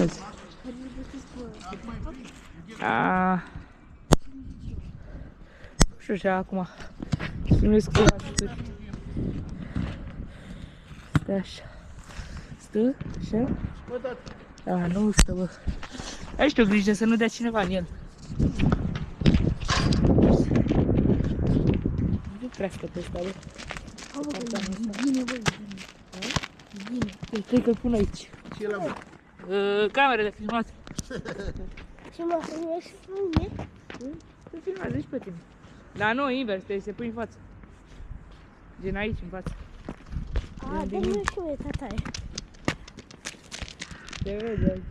filmezi? Și așa acum filmez câteva șuturi. Stă așa. Stă așa? Da, nu stă, bă. Ai și o grijă să nu dea cineva în el. Nu prea stă pe ăsta, bă. Bine, bă, bine. Cred că-l pun aici. Ce e la mă? Camere de filmat. Și mă filmezi și filme? Te filmează și pe tine. Dar nu, invers, trebuie să te pui în față. Gen aici, în față. A, de nu știu, e tataie. Te vede aici.